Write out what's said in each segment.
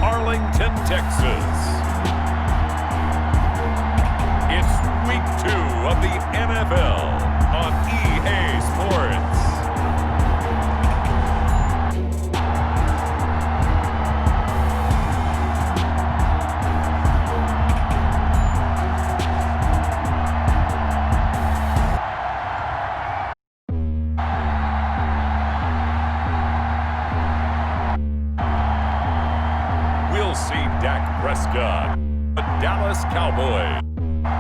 Arlington, Texas. It's week 2 of the NFL on EA Sports. We'll see Dak Prescott, the Dallas Cowboys,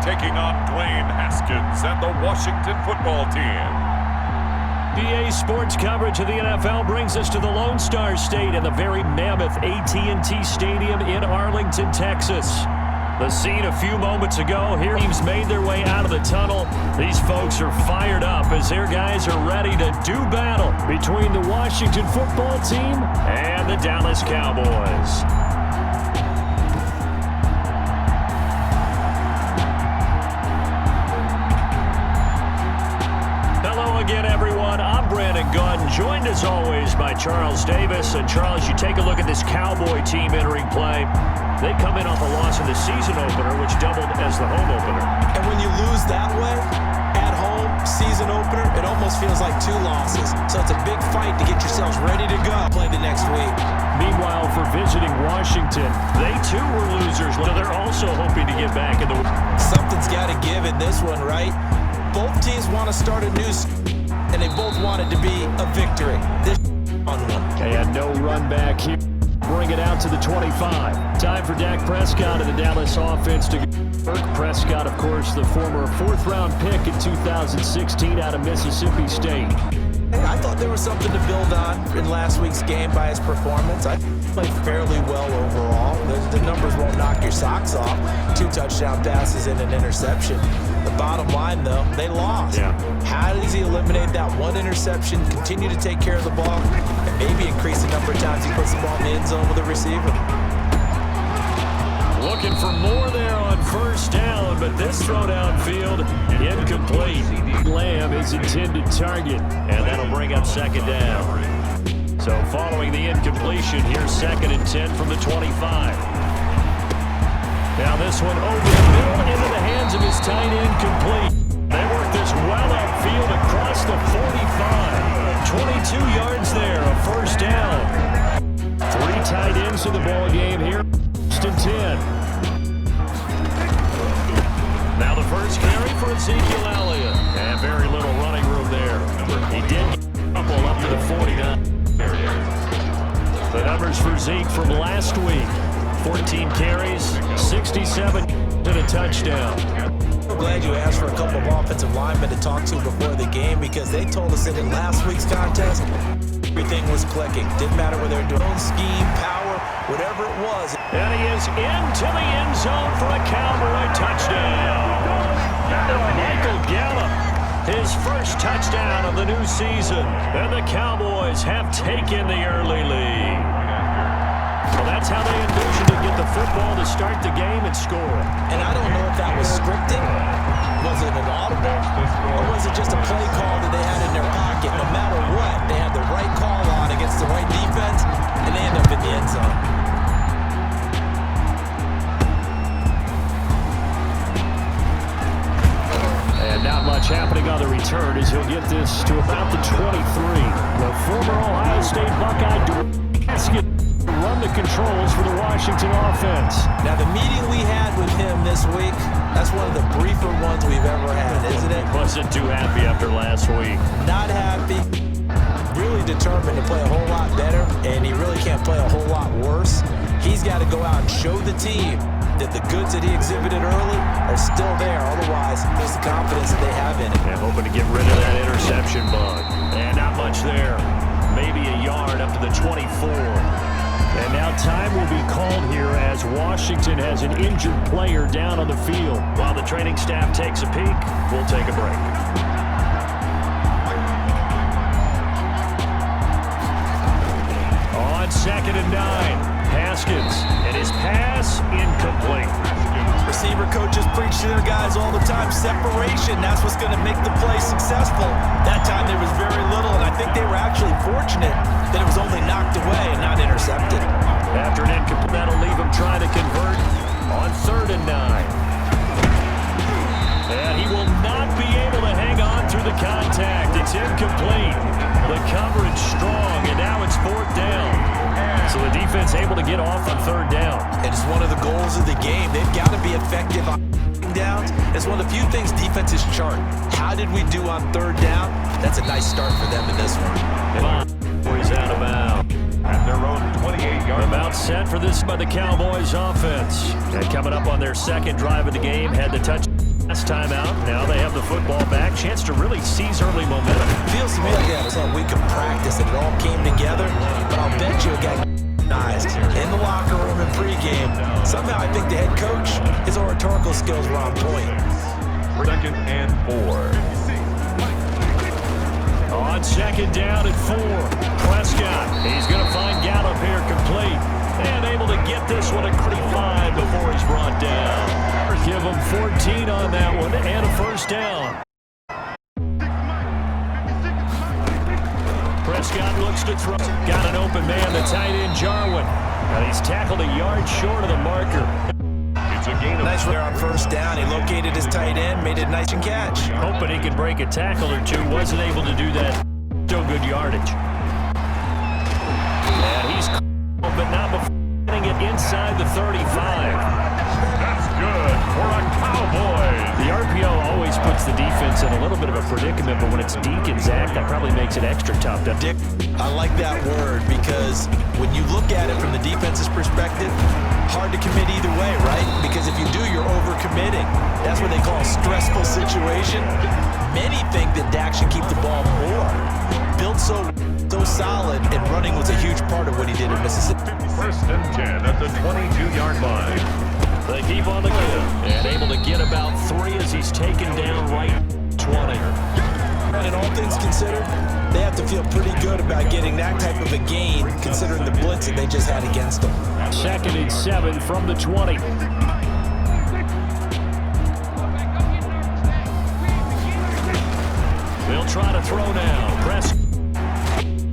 taking on Dwayne Haskins and the Washington football team. EA Sports coverage of the NFL brings us to the Lone Star State and the very mammoth AT&T Stadium in Arlington, Texas. The scene a few moments ago. Here, teams made their way out of the tunnel. These folks are fired up as their guys are ready to do battle between the Washington football team and the Dallas Cowboys. Again, everyone, I'm Brandon Gunn, joined as always by Charles Davis. And Charles, you take a look at this Cowboy team entering play. They come in off a loss in the season opener, which doubled as the home opener. And when you lose that way, at home, season opener, it almost feels like 2 losses. So it's a big fight to get yourselves ready to go play the next week. Meanwhile, for visiting Washington, they too were losers, so they're also hoping to get back in the... Something's got to give in this one, right? Both teams want to start a new... and they both wanted to be a victory. This on one. And no run back here. Bring it out to the 25. Time for Dak Prescott and the Dallas offense to Burke Prescott, of course, the former 4th-round pick in 2016 out of Mississippi State. I thought there was something to build on in last week's game by his performance. I played fairly well overall. The numbers won't knock your socks off. 2 touchdown passes and an interception. The bottom line, though, they lost. Yeah. How does he eliminate that 1 interception, continue to take care of the ball, and maybe increase the number of times he puts the ball in the end zone with a receiver? Looking for more there on 1st down, but this throw downfield, incomplete. Lamb is intended target, and that'll bring up 2nd down. So following the incompletion, here's 2nd and 10 from the 25. Now this one over the middle into the hands of his tight end, complete. They work this well upfield across the 45. 22 yards there, a 1st down. 3 tight ends in the ball game here. 1st and 10. Now the first carry for Ezekiel Elliott. And very little running room there. He did get a couple up to the 49. The numbers for Zeke from last week. 14 carries, 67 and a touchdown. I'm glad you asked for a couple of offensive linemen to talk to before the game, because they told us that in last week's contest, everything was clicking. Didn't matter whether they're doing scheme, power, whatever it was. And he is into the end zone for a Cowboy touchdown. Michael Gallup, his first touchdown of the new season. And the Cowboys have taken the early lead. So that's how they envision to get the football to start the game and score. And I don't know if that was scripting, was it an audible, or was it just a play call that they had in their pocket? No matter what, they had the right call on against the right defense, and they end up in the end zone. And not much happening on the return as he'll get this to about the 23. The former Ohio State Buckeye run the controls for the Washington offense. Now, the meeting we had with him this week, that's one of the briefer ones we've ever had, isn't it? Wasn't too happy after last week. Not happy. Really determined to play a whole lot better, and he really can't play a whole lot worse. He's got to go out and show the team that the goods that he exhibited early are still there. Otherwise, there's the confidence that they have in him. And hoping to get rid of that interception bug. And not much there. Maybe a yard up to the 24. And now time will be called here as Washington has an injured player down on the field. While the training staff takes a peek, we'll take a break. On 2nd and 9, Haskins, and his pass incomplete. Receiver coaches preach to their guys all the time. Separation, that's what's going to make the play successful. That time there was very little, and I think they were actually fortunate that it was only knocked away and not intercepted. After an incomplete, that'll leave him trying to convert on 3rd and 9. And he will not be able to hang on through the contact. It's incomplete. The coverage strong, and now it's 4th down. So the defense able to get off on 3rd down. And it's one of the goals of the game. They've got to be effective on downs. It's one of the few things defenses chart. How did we do on 3rd down? That's a nice start for them in this one. He's out of bounds. At their own 28-yard About set for this by the Cowboys offense. And coming up on their 2nd drive of the game, had the touch last time out. Now they have the football back. Chance to really seize early momentum. Feels to me like that was a week of practice and it all came together. But I'll bet you it got in the locker room and pregame. Somehow I think the head coach, his oratorical skills were on point. 2nd and 4. On 2nd down and 4. Prescott, he's going to find Gallup here complete. And able to get this one at 35 before he's brought down. Give him 14 on that one and a 1st down. Prescott looks to throw. Got an open man, the tight end Jarwin. And he's tackled a yard short of the marker. It's a gain of nice there on 1st down. He located his tight end, made it nice and catch. Hoping he could break a tackle or two. Wasn't able to do that. Still good yardage. And he's but not before getting it inside the 35. That's good for a Cowboys. The RPO always puts the defense in a little bit of a predicament, but when it's Deke and Zach, that probably makes it extra tough. Dick, I like that word because when you look at it from the defense's perspective, hard to commit either way, right? Because if you do, you're over-committing. That's what they call a stressful situation. Many think that Dak should keep the ball more. Built so solid, and running was a huge part of what he did in Mississippi. 1st and 10 at the 22-yard line. They keep on the go and able to get about 3 as he's taken down right 20. And all things considered, they have to feel pretty good about getting that type of a gain considering the blitz that they just had against them. 2nd and 7 from the 20. They'll try to throw now. Press.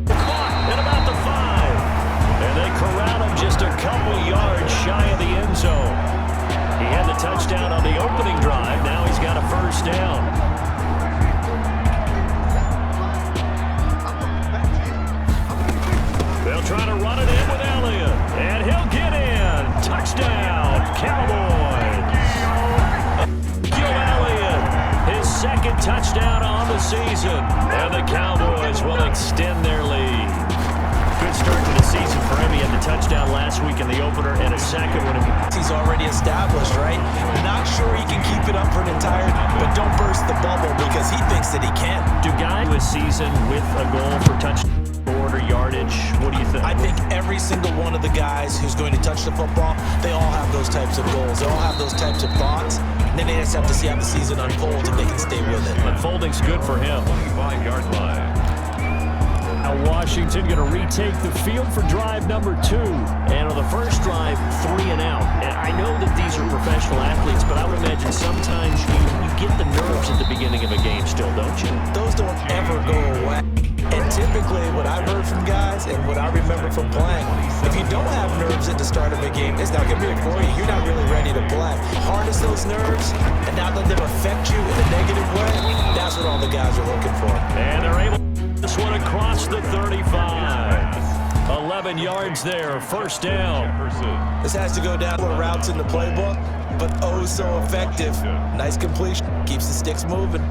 Caught at about the 5. And they corral him just a couple yards shy of the end zone. He had the touchdown on the opening drive. Now he's got a 1st down. They'll try to run it in with Elliott. And he'll get in. Touchdown, Cowboys. Elliott, his 2nd touchdown on the season. And the Cowboys will extend their lead. Good start to the season for him. He had the touchdown last week in the opener and a 2nd one. He's already established, right? Not sure he can keep it up for an entire, but don't burst the bubble because he thinks that he can. Do guys this season with a goal for touchdown or yardage? What do you think? I think every single one of the guys who's going to touch the football, they all have those types of goals. They all have those types of thoughts. And then they just have to see how the season unfolds if they can stay with it. Unfolding's good for him. 25-yard line. Now Washington going to retake the field for drive number 2. And on the first drive, 3 and out. And I know that these are professional athletes, but I would imagine sometimes you get the nerves at the beginning of a game still, don't you? Those don't ever go away. And typically what I've heard from guys and what I remember from playing, if you don't have nerves at the start of a game, it's not going to be it for you. You're not really ready to play. Harness those nerves and not let them affect you in a negative way. That's what all the guys are looking for. And they're able to this one across the 35. 11 yards there, 1st down. This has to go down more routes in the playbook, but oh so effective. Nice completion. Keeps the sticks moving.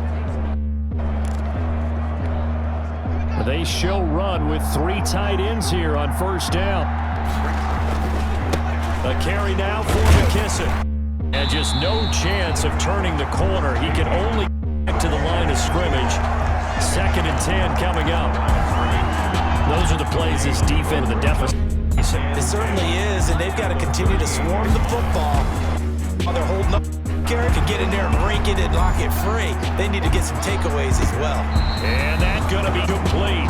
They show run with 3 tight ends here on 1st down. A carry now for McKissick. And just no chance of turning the corner. He can only get to the line of scrimmage. 2nd and 10 coming up. Those are the plays this defense, the deficit. It certainly is, and they've got to continue to swarm the football while they're holding up. Garrett can get in there and break it and lock it free. They need to get some takeaways as well. And that's going to be complete.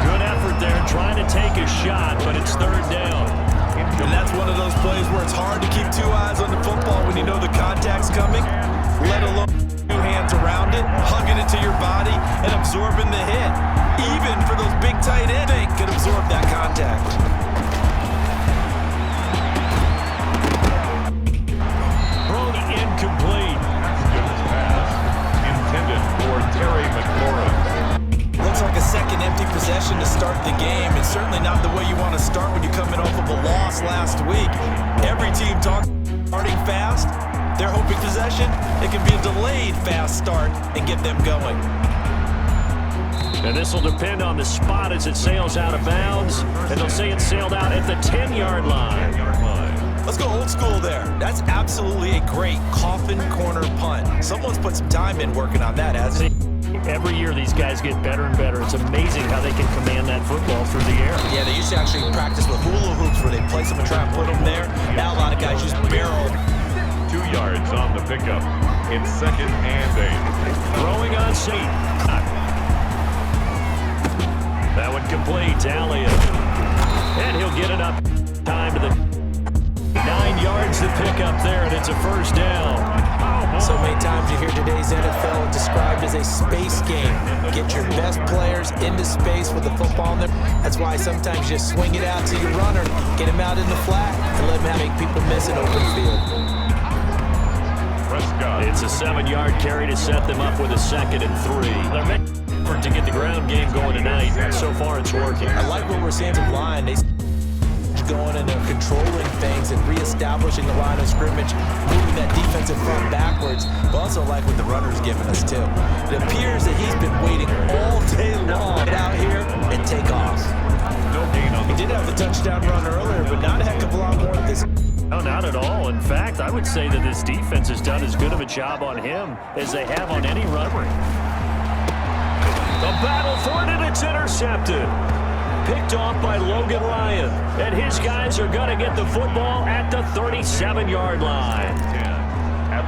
Good effort there, trying to take a shot, but it's 3rd down. And that's one of those plays where it's hard to keep 2 eyes on the football when you know the contact's coming, let alone 2 hands around it, hugging it to your body, and absorbing the hit. Even for those big tight ends, they can absorb that contact. looping possession, it can be a delayed fast start and get them going. And this will depend on the spot as it sails out of bounds. And they'll say it sailed out at the 10-yard line. Let's go old school there. That's absolutely a great coffin corner punt. Someone's put some time in working on that, hasn't he? Every year these guys get better and better. It's amazing how they can command that football through the air. Yeah, they used to actually practice with hula hoops where they place them and try and put them there. Now a lot of guys use barrel. 2 yards on the pickup in 2nd and 8. Throwing on seat. That would complete to Elliott. And he'll get it up time to the 9 yards to pick up there, and it's a first down. So many times you hear today's NFL described as a space game. Get your best players into space with the football in there. That's why sometimes you just swing it out to your runner, get him out in the flat, and let him make people miss an open field. It's a 7-yard carry to set them up with a 2nd and 3. They're making an effort to get the ground game going tonight. So far, it's working. I like what we're seeing from line. They going and they're controlling things and reestablishing the line of scrimmage, moving that defensive front backwards, but also like what the runner's giving us too. It appears that he's been waiting all day long to get out here and take off. No gain on He did have the touchdown run earlier, but not a heck of a lot more of this. No, not at all. In fact, I would say that this defense has done as good of a job on him as they have on any runner. The battle for it, and it's intercepted. Picked off by Logan Ryan. And his guys are going to get the football at the 37-yard line.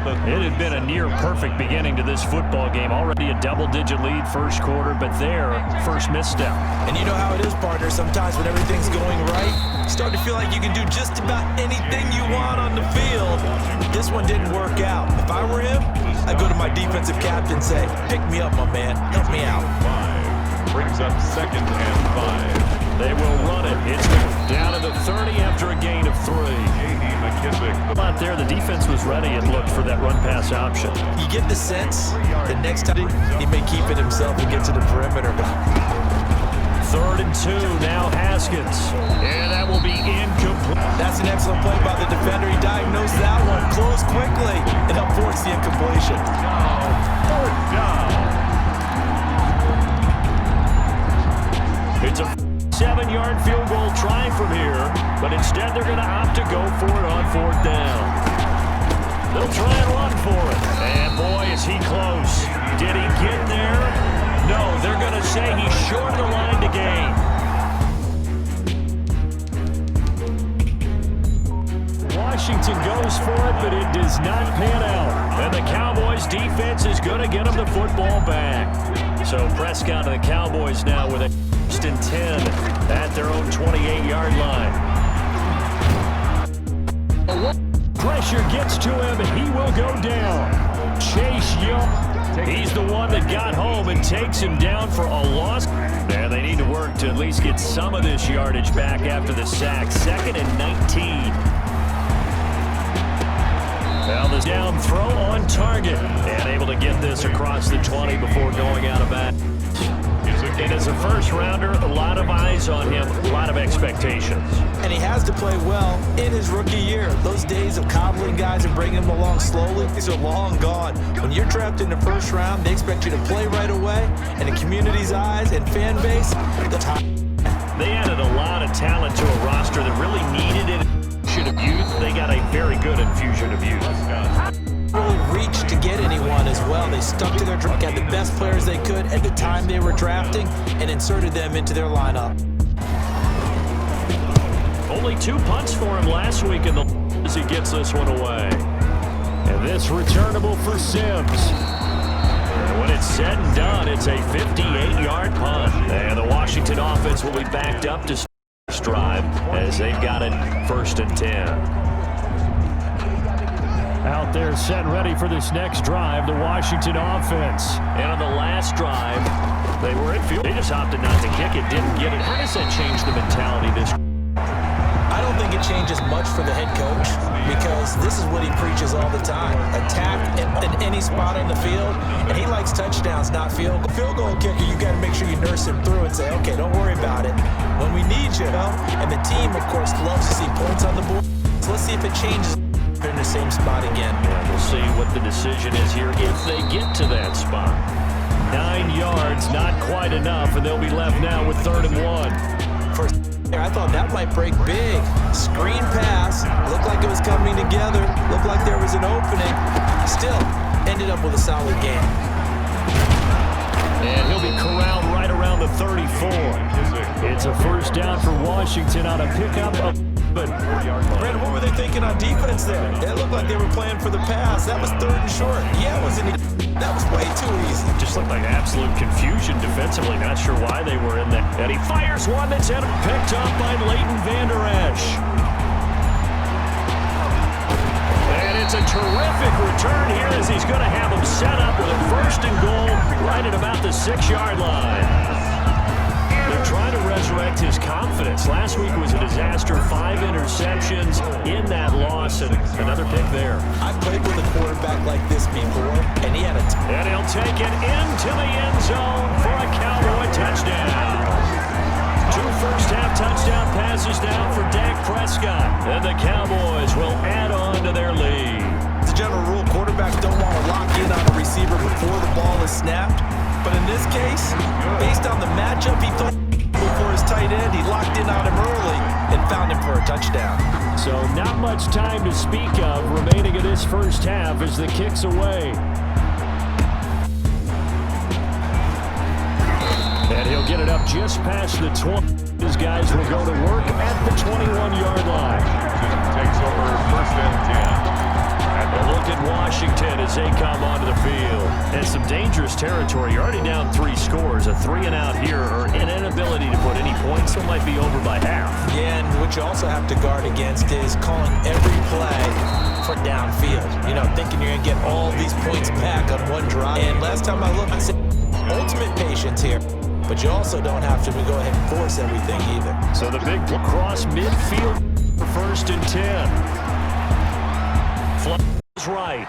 It had been a near-perfect beginning to this football game. Already a double-digit lead first quarter, but their first misstep. And you know how it is, partner. Sometimes when everything's going right, you start to feel like you can do just about anything you want on the field. This one didn't work out. If I were him, I'd go to my defensive captain and say, pick me up, my man. Help me out. Brings up 2nd and 5. They will run it. It's down to the 30 after a gain of 3. Out there, the defense was ready and looked for that run-pass option. You get the sense that next time he may keep it himself and get to the perimeter. 3rd and 2, now Haskins. And that will be incomplete. That's an excellent play by the defender. He diagnosed that one, closed quickly, and helped force the incompletion. 4th down. It's a 7-yard field goal try from here, but instead they're going to opt to go for it on 4th down. They'll try and run for it. And boy, is he close. Did he get there? No, they're going to say he's short of the line to gain. Washington goes for it, but it does not pan out. And the Cowboys defense is going to get them the football back. So Prescott and the Cowboys now with a 1st and 10 at their own 28-yard line. Pressure gets to him, and he will go down. Chase Young, he's the one that got home and takes him down for a loss. And they need to work to at least get some of this yardage back after the sack. 2nd and 19. Now the down throw on target. And able to get this across the 20 before going out of bounds. And as a first-rounder, a lot of eyes on him, a lot of expectations. And he has to play well in his rookie year. Those days of coddling guys and bringing them along slowly, these are long gone. When you're drafted in the first round, they expect you to play right away. And the community's eyes and fan base, the top. They added a lot of talent to a roster that really needed an infusion of youth. They got a very good infusion of youth. Really reached to get anyone as well. They stuck to their draft, got the best players they could at the time they were drafting, and inserted them into their lineup. Only 2 punts for him last week in the as he gets this one away. And this returnable for Sims. And when it's said and done, it's a 58-yard punt. And the Washington offense will be backed up to drive as they've got it 1st and 10. Out there set and ready for this next drive, the Washington offense. And on the last drive, they were in field. They just opted not to kick it, didn't get it. How does that change the mentality this? I don't think it changes much for the head coach because this is what he preaches all the time. Attack in any spot on the field, and he likes touchdowns, not field goal. Field goal kicker, you got to make sure you nurse him through and say, okay, don't worry about it. When we need you, and the team, of course, loves to see points on the board. So let's see if it changes. they're in the same spot again. Yeah, we'll see what the decision is here if they get to that spot. 9 yards, not quite enough, and they'll be left now with 3rd and 1. First, I thought that might break big. Screen pass, looked like it was coming together, looked like there was an opening. Still, ended up with a solid game. And he'll be corralled right around the 34. It's a first down for Washington on a pickup of Brandon, what were they thinking on defense there? It looked like they were playing for the pass. That was 3rd and short. Yeah, that was way too easy. Just looked like absolute confusion defensively. Not sure why they were in that. And he fires one that's picked up by Leighton Vander Esch. And it's a terrific return here as he's going to have him set up with a 1st and goal right at about the 6-yard line. They're trying to resurrect his confidence. Last week was a disaster. 5 interceptions in that loss, and another pick there. I played with a quarterback like this before, and he had a... And he'll take it into the end zone for a Cowboy touchdown. 2 first-half touchdown passes now for Dak Prescott, and the Cowboys will add on to their lead. As a general rule, quarterbacks don't want to lock in on a receiver before the ball is snapped. But in this case, based on the matchup, he thought before his tight end, he locked in on him early and found him for a touchdown. So not much time to speak of remaining in this first half as the kick's away. And he'll get it up just past the 20. His guys will go to work at the 21-yard line. Takes over 1st and 10. A look at Washington as they come onto the field. And some dangerous territory. You're already down 3 scores. A 3-and-out here, or an inability to put any points, so might be over by half. Yeah, and what you also have to guard against is calling every play for downfield. You know, thinking you're going to get all these points back on one drive. And last time I looked, I said ultimate patience here. But you also don't have to go ahead and force everything either. So the big cross midfield for 1st and 10. Right.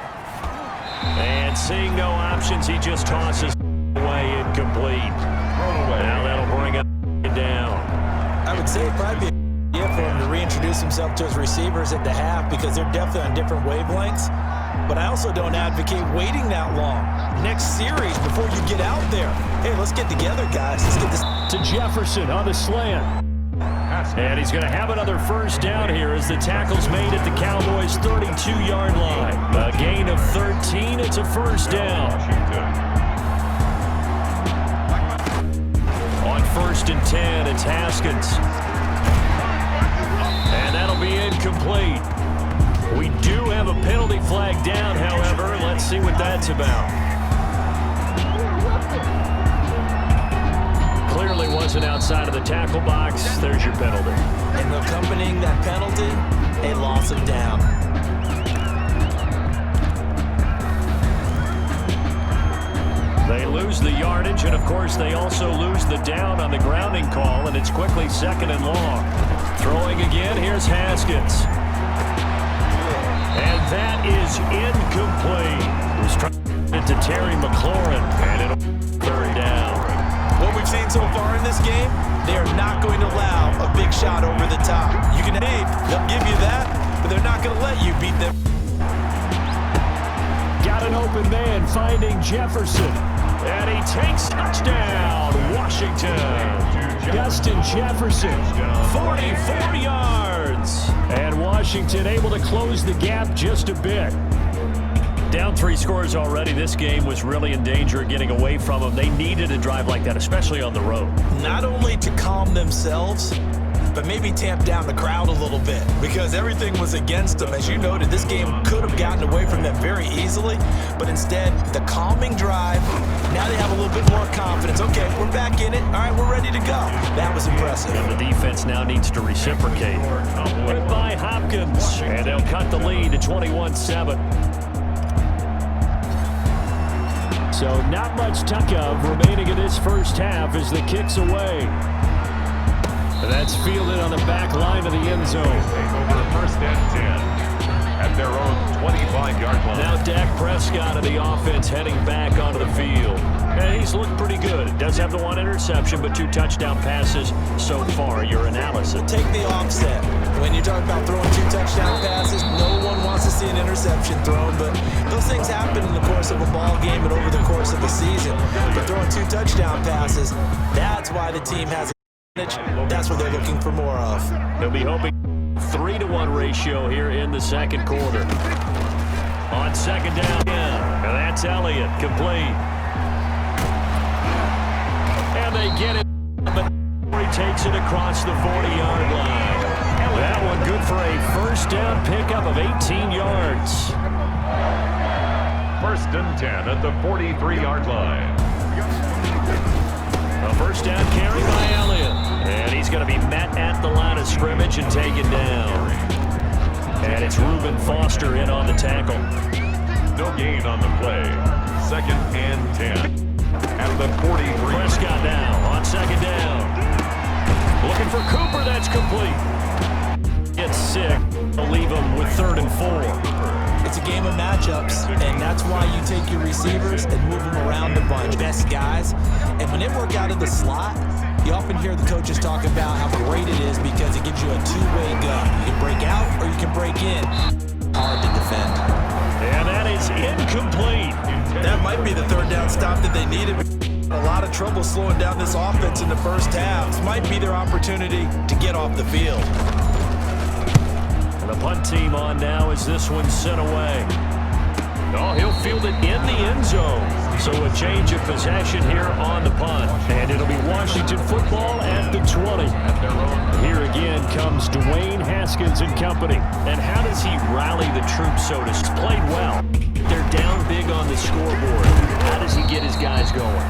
And seeing no options, he just tosses away incomplete. Now that'll bring it down. I would say it'd probably be a good idea for him to reintroduce himself to his receivers at the half because they're definitely on different wavelengths. But I also don't advocate waiting that long. Next series before you get out there. Hey, let's get together, guys. Let's get this to Jefferson on the slant. And he's going to have another first down here as the tackle's made at the Cowboys' 32-yard line. A gain of 13. It's a first down. On 1st and 10, it's Haskins. And that'll be incomplete. We do have a penalty flag down, however. Let's see what that's about. Clearly wasn't outside of the tackle box. There's your penalty. And accompanying that penalty, a loss of down. They lose the yardage, and of course they also lose the down on the grounding call, and it's quickly 2nd and long. Throwing again, here's Haskins. And that is incomplete. It was trying to Terry McLaurin, and it'll 3rd down. What we've seen so far in this game, they are not going to allow a big shot over the top. You can aim, they'll give you that, but they're not going to let you beat them. Got an open man finding Jefferson, and he takes touchdown, Washington. Justin Jefferson, 44 yards. And Washington able to close the gap just a bit. Down 3 scores already. This game was really in danger of getting away from them. They needed a drive like that, especially on the road. Not only to calm themselves, but maybe tamp down the crowd a little bit because everything was against them. As you noted, this game could have gotten away from them very easily, but instead, the calming drive, now they have a little bit more confidence. Okay, we're back in it. All right, we're ready to go. That was impressive. And the defense now needs to reciprocate. By Hopkins, and they'll cut the lead to 21-7. So not much tuck of remaining in this first half as the kick's away. That's fielded on the back line of the end zone. Over 1st and 10 at their own 25-yard line. Now Dak Prescott of the offense heading back onto the field. And he's looked pretty good. Does have the 1 interception, but 2 touchdown passes so far. Your analysis. Take the offset. When you're talking about throwing 2 touchdown passes, no one wants to see interception thrown, but those things happen in the course of a ball game and over the course of the season. But throwing 2 touchdown passes, that's why the team has an advantage. That's what they're looking for more of. They'll be hoping 3-to-1 ratio here in the second quarter. On second down, and that's Elliott, complete. And they get it, but he takes it across the 40-yard line. That one good for a first down pickup of 18 yards. 1st and 10 at the 43-yard line. A first down carry by Elliott. And he's going to be met at the line of scrimmage and taken down. And it's Reuben Foster in on the tackle. No gain on the play. 2nd and 10 at the 43. Prescott now on second down. Looking for Cooper, that's complete. Gets sick. They'll leave him with 3rd and 4. It's a game of matchups, and that's why you take your receivers and move them around a bunch. Best guys. And when they work out of the slot, you often hear the coaches talk about how great it is because it gives you a two-way gun. You can break out or you can break in. Hard to defend. And that is incomplete. That might be the 3rd down stop that they needed. A lot of trouble slowing down this offense in the first half. This might be their opportunity to get off the field. And the punt team on now as this one's sent away. Oh, he'll field it in the end zone. So a change of possession here on the punt. And it'll be Washington football at the 20. Here again comes Dwayne Haskins and company. And how does he rally the troops, so to speak? Played well. They're down big on the scoreboard. How does he get his guys going?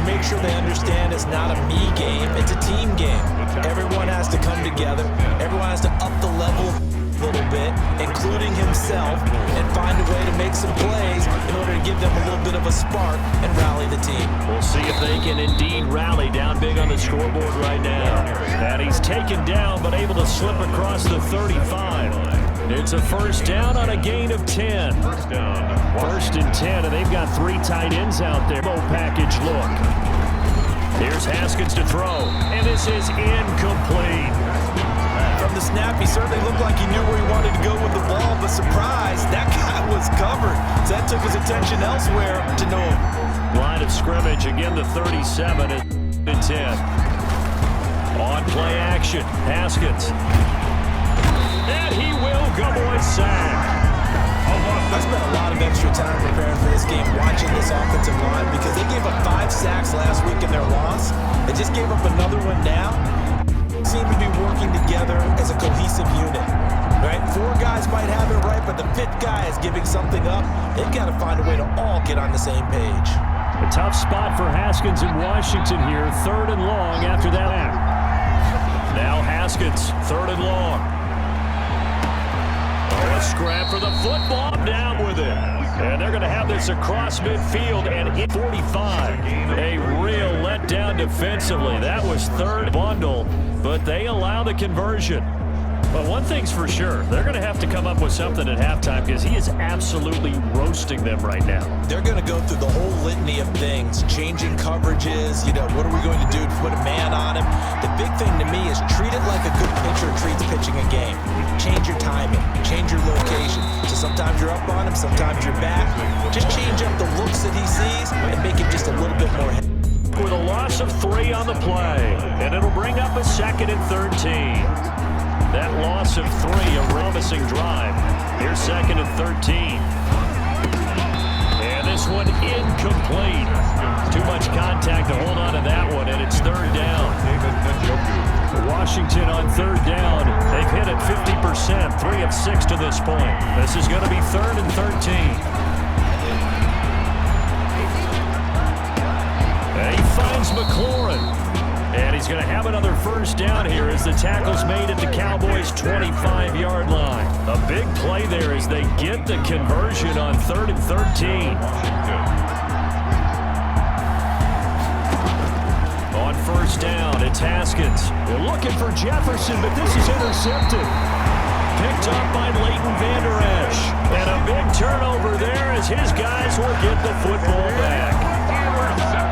Make sure they understand it's not a me game, it's a team game. Everyone has to come together. Everyone has to up the level a little bit, including himself, and find a way to make some plays in order to give them a little bit of a spark and rally the team. We'll see if they can indeed rally down big on the scoreboard right now. And he's taken down, but able to slip across the 35. It's a first down on a gain of 10. First and 10, and they've got 3 tight ends out there. Bow package look. Here's Haskins to throw, and this is incomplete. From the snap, he certainly looked like he knew where he wanted to go with the ball, but surprise, that guy was covered. So that took his attention elsewhere to no. Line of scrimmage, again the 37 and 10. On play action, Haskins. And he will go boy sack. I spent a lot of extra time preparing for this game, watching this offensive line, because they gave up 5 sacks last week in their loss. They just gave up another one now. Seem to be working together as a cohesive unit, right? 4 guys might have it right, but the 5th guy is giving something up. They've got to find a way to all get on the same page. A tough spot for Haskins in Washington here. 3rd and long after that act. Now Haskins, 3rd and long. Oh, a scrap for the football, down with it. And they're going to have this across midfield and hit 45. A real letdown defensively. That was 3rd bundle, but they allow the conversion. But one thing's for sure, they're going to have to come up with something at halftime because he is absolutely roasting them right now. They're going to go through the whole litany of things, changing coverages, what are we going to do to put a man on him? The big thing to me is treat it like a good pitcher treats pitching a game. Change your timing, change your location. So sometimes you're up on him, sometimes you're back. Just change up the looks that he sees and make it just a little bit more heavy. With a loss of 3 on the play, and it'll bring up a 2nd and 13. That loss of 3, a promising drive. Here's 2nd and 13. And this one incomplete. Too much contact to hold on to that one, and it's 3rd down. Washington on 3rd down. They've hit it 50%, 3 of 6 to this point. This is going to be 3rd and 13. And he finds McLaurin. And he's going to have another first down here as the tackle's made at the Cowboys' 25-yard line. A big play there as they get the conversion on 3rd and 13. On first down, it's Haskins. They're looking for Jefferson, but this is intercepted. Picked up by Leighton Vander Esch. And a big turnover there as his guys will get the football back.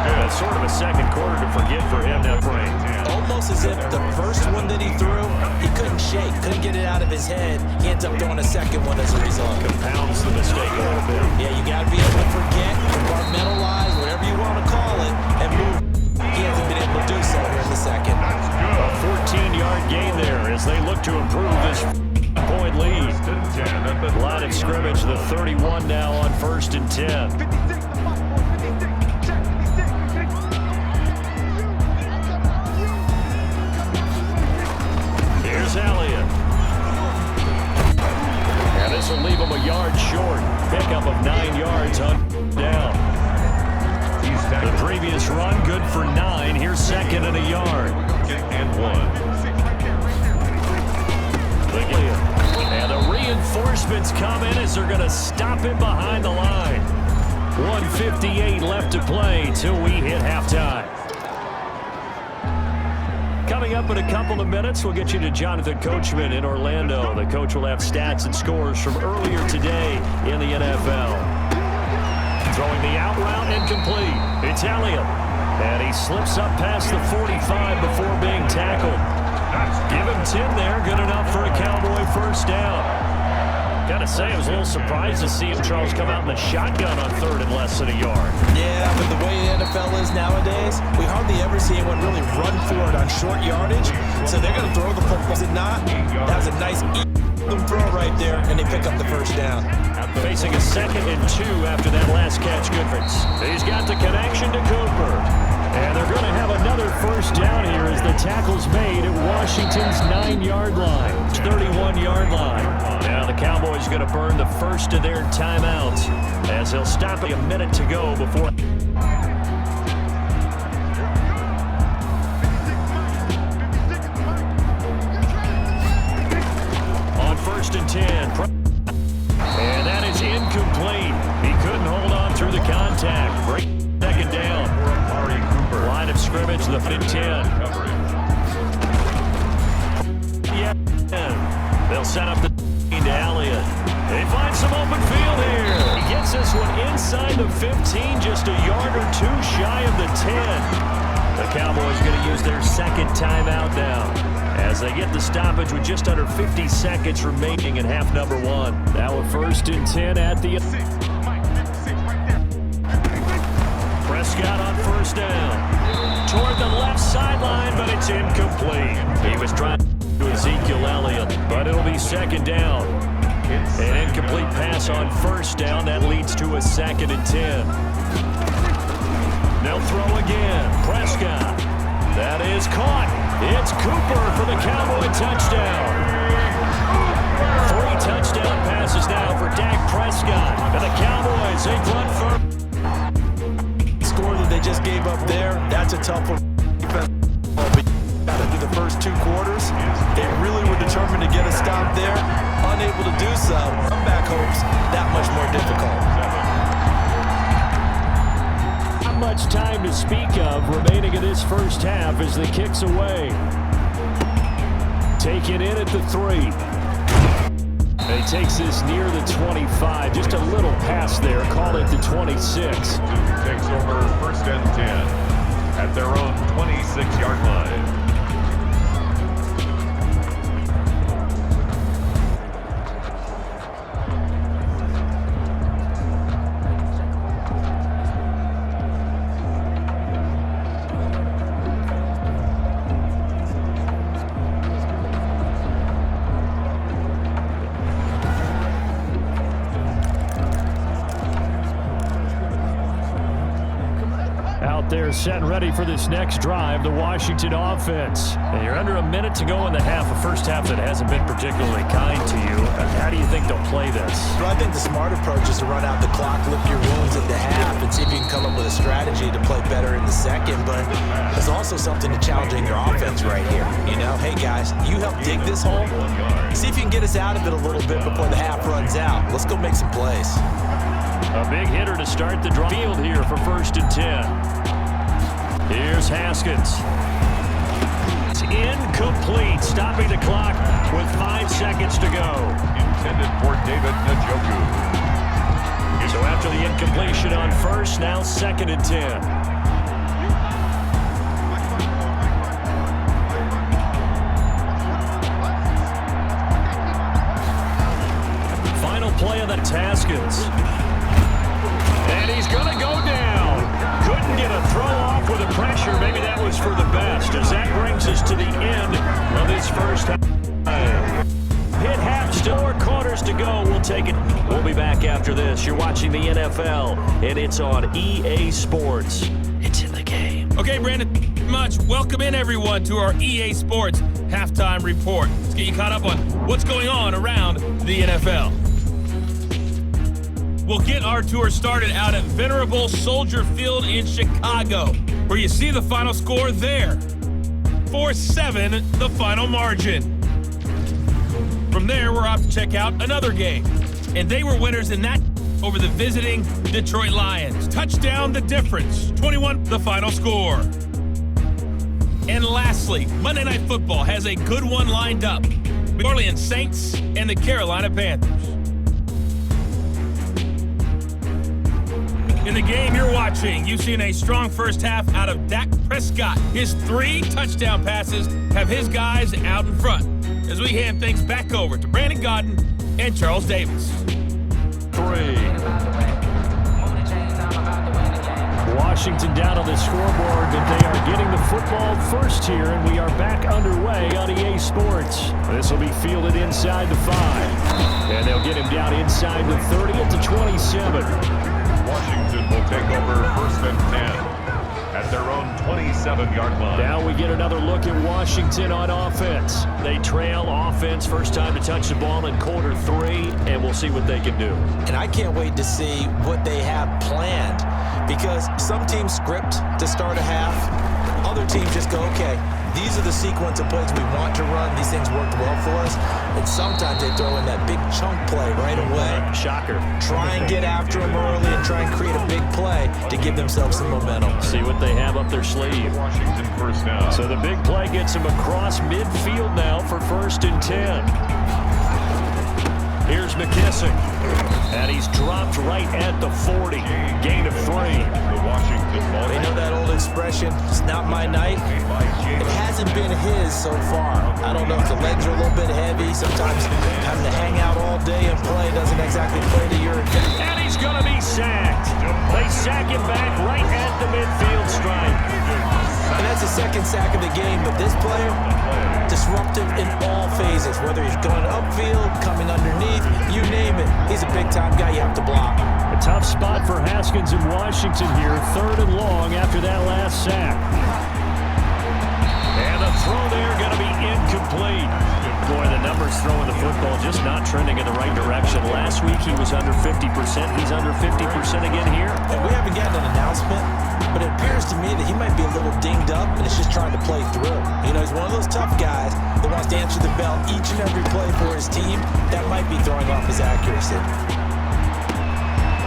A sort of a second quarter to forget for him now, Frank. Almost as if the first one that he threw, he couldn't shake, couldn't get it out of his head. He ends up throwing a second one as a result. Compounds the mistake a little bit. Yeah, you got to be able to forget, compartmentalize, whatever you want to call it, and move. He hasn't been able to do so here in the second. A 14-yard gain there as they look to improve this point lead. Line of scrimmage, the 31 now on 1st and 10. Elliott. And this will leave him a yard short. Pickup of 9 yards on down. The previous run good for 9. Here's 2nd and a yard. And 1. And the reinforcements come in as they're going to stop him behind the line. 1:58 left to play till we hit halftime. Coming up in a couple of minutes, we'll get you to Jonathan Coachman in Orlando. The coach will have stats and scores from earlier today in the NFL. Throwing the out route incomplete. It's Elliott. And he slips up past the 45 before being tackled. Give him 10 there. Good enough for a Cowboy first down. Got to say, I was a little surprised to see him, Charles, come out in the shotgun on 3rd and less than a yard. Yeah, but the way the NFL is nowadays, we hardly ever see anyone really run for it on short yardage. So they're going to throw the football. Was it not? That was a nice throw right there, and they pick up the first down. Facing a 2nd and 2 after that last catch. Goodrich. He's got the connection to Cooper. And they're going to have another first down here as the tackle's made at Washington's 9-yard line. 31-yard line. Now the Cowboys are going to burn the first of their timeouts as they'll stop a minute to go before. On 1st and 10. And that is incomplete. He couldn't hold on through the contact. Break 2nd down. Line of scrimmage, the 10. Yeah. They'll set up the to Elliott. They find some open field here. He gets this one inside the 15, just a yard or 2 shy of the 10. The Cowboys going to use their 2nd timeout now as they get the stoppage with just under 50 seconds remaining in half number 1. Now a 1st and 10 at the... Prescott on 1st down. Toward the left sideline, but it's incomplete. He was trying to Ezekiel Elliott, but it'll be 2nd down. An incomplete pass on 1st down. That leads to a 2nd and 10. They'll throw again. Prescott. That is caught. It's Cooper for the Cowboy touchdown. 3 touchdown passes now for Dak Prescott. And the Cowboys, they run for... Score that they just gave up there, that's a tough one. But through the first 2 quarters, they really were determined to get a stop there. Unable to do so, comeback hopes that much more difficult. Not much time to speak of remaining in this first half as the kick's away. Taken in at the 3. He takes this near the 25, just a little pass there, call it the 26. Takes over 1st and 10 at their own 26-yard line. They're set and ready for this next drive, the Washington offense. And you're under a minute to go in the half, a first half that hasn't been particularly kind to you. How do you think they'll play this? Well, I think the smart approach is to run out the clock, lick your wounds at the half, and see if you can come up with a strategy to play better in the second. But there's also something to challenging your offense right here. You know, hey guys, you help dig this hole. See if you can get us out of it a little bit before the half runs out. Let's go make some plays. A big hitter to start the field here for 1st and 10. Here's Haskins. It's incomplete, stopping the clock with 5 seconds to go. Intended for David Njoku. So after the incompletion on 1st, now 2nd and 10. play on the Haskins. And he's going to go down. Couldn't get a throw off with the pressure. Maybe that was for the best, as that brings us to the end of this first half. Hit half, still 4 quarters to go. We'll take it. We'll be back after this. You're watching the NFL, and it's on EA Sports. It's in the game. Okay, Brandon, much. Welcome in, everyone, to our EA Sports halftime report. Let's get you caught up on what's going on around the NFL. We'll get our tour started out at venerable Soldier Field in Chicago, where you see the final score there. 4-7, the final margin. From there, we're off to check out another game. And they were winners in that over the visiting Detroit Lions. Touchdown the difference. 21, the final score. And lastly, Monday Night Football has a good one lined up. The Orleans Saints and the Carolina Panthers. In the game you're watching, you've seen a strong first half out of Dak Prescott. His 3 touchdown passes have his guys out in front, as we hand things back over to Brandon Godden and Charles Davis. 3. Washington down on the scoreboard, but they are getting the football first here, and we are back underway on EA Sports. This will be fielded inside the 5, and they'll get him down inside the 30 at the 27. Washington will take over 1st and 10 at their own 27-yard line. Now we get another look at Washington on offense. They trail offense, first time to touch the ball in quarter 3, and we'll see what they can do. And I can't wait to see what they have planned, because some teams script to start a half. Other teams just go, okay, these are the sequence of plays we want to run. These things worked well for us. And sometimes they throw in that big chunk play right away. Shocker. Try and get after them early and try and create a big play to give themselves some momentum. See what they have up their sleeve. Washington first down. So the big play gets them across midfield now for 1st and 10. Here's McKissick. And he's dropped right at the 40. Gain of 3. The Washington ball. They know that old expression, it's not my night. It hasn't been his so far. I don't know if the legs are a little bit heavy. Sometimes having to hang out all day and play doesn't exactly play to your advantage. And he's going to be sacked. They sack him back right at the midfield stripe. And that's the 2nd sack of the game, but this player, disruptive in all phases, whether he's going upfield, coming underneath, you name it. He's a big-time guy you have to block. A tough spot for Haskins in Washington here, 3rd and long after that last sack. And the throw there going to be incomplete. Boy, the numbers throwing the football just not trending in the right direction. Last week he was under 50%. He's under 50% again here. And we haven't gotten an announcement, but it appears to me that he might be a little dinged up and is just trying to play through. You know, he's one of those tough guys that wants to answer the bell each and every play for his team. That might be throwing off his accuracy.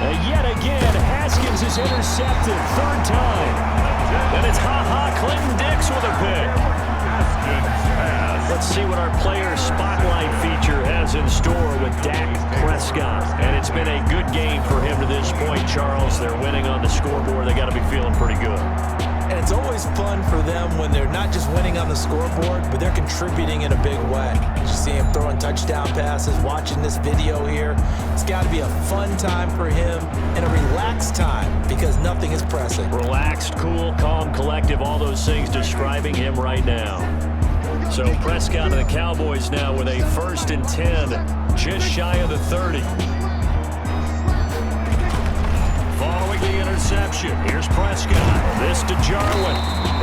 And yet again, Haskins is intercepted. 3rd time. And it's Clinton Dix with a pick. Let's see what our player spotlight feature has in store with Dak Prescott. And it's been a good game for him to this point, Charles. They're winning on the scoreboard. They got to be feeling pretty good. And it's always fun for them when they're not just winning on the scoreboard, but they're contributing in a big way. You see him throwing touchdown passes, watching this video here. It's got to be a fun time for him and a relaxed time because nothing is pressing. Relaxed, cool, calm, collective, all those things describing him right now. So Prescott and the Cowboys now with a 1st and 10, just shy of the 30. Following the interception, here's Prescott. This to Jarwin.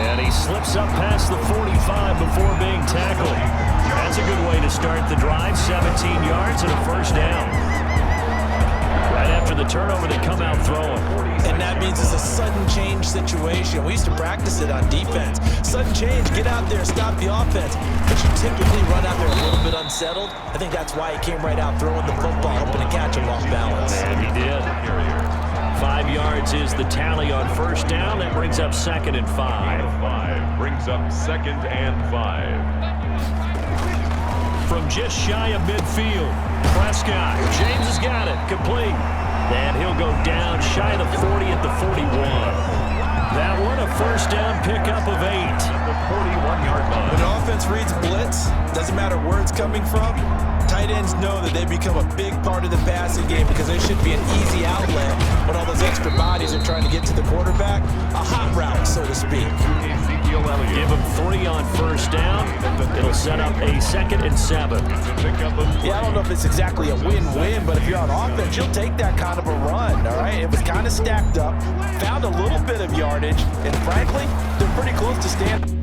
And he slips up past the 45 before being tackled. That's a good way to start the drive. 17 yards and a 1st down. Right after the turnover, they come out throwing. And that means it's a sudden change situation. We used to practice it on defense. Sudden change, get out there, stop the offense. But you typically run out there a little bit unsettled. I think that's why he came right out throwing the football, hoping to catch him off balance. And he did. 5 yards is the tally on 1st down. That brings up 2nd and 5. Brings up 2nd and 5. From just shy of midfield, Prescott. James has got it. Complete. And he'll go down shy of the 40 at the 41. That one, a 1st down pickup of 8. The 41-yard line. When an offense reads blitz, doesn't matter where it's coming from, Tight ends know that they become a big part of the passing game because they should be an easy outlet when all those extra bodies are trying to get to the quarterback. A hot route, so to speak. Give him 3 on first down. It'll set up a 2nd and 7. Yeah, I don't know if it's exactly a win-win, but if you're on offense, you'll take that kind of a run, all right? It was kind of stacked up, found a little bit of yardage, and frankly, they're pretty close to stand.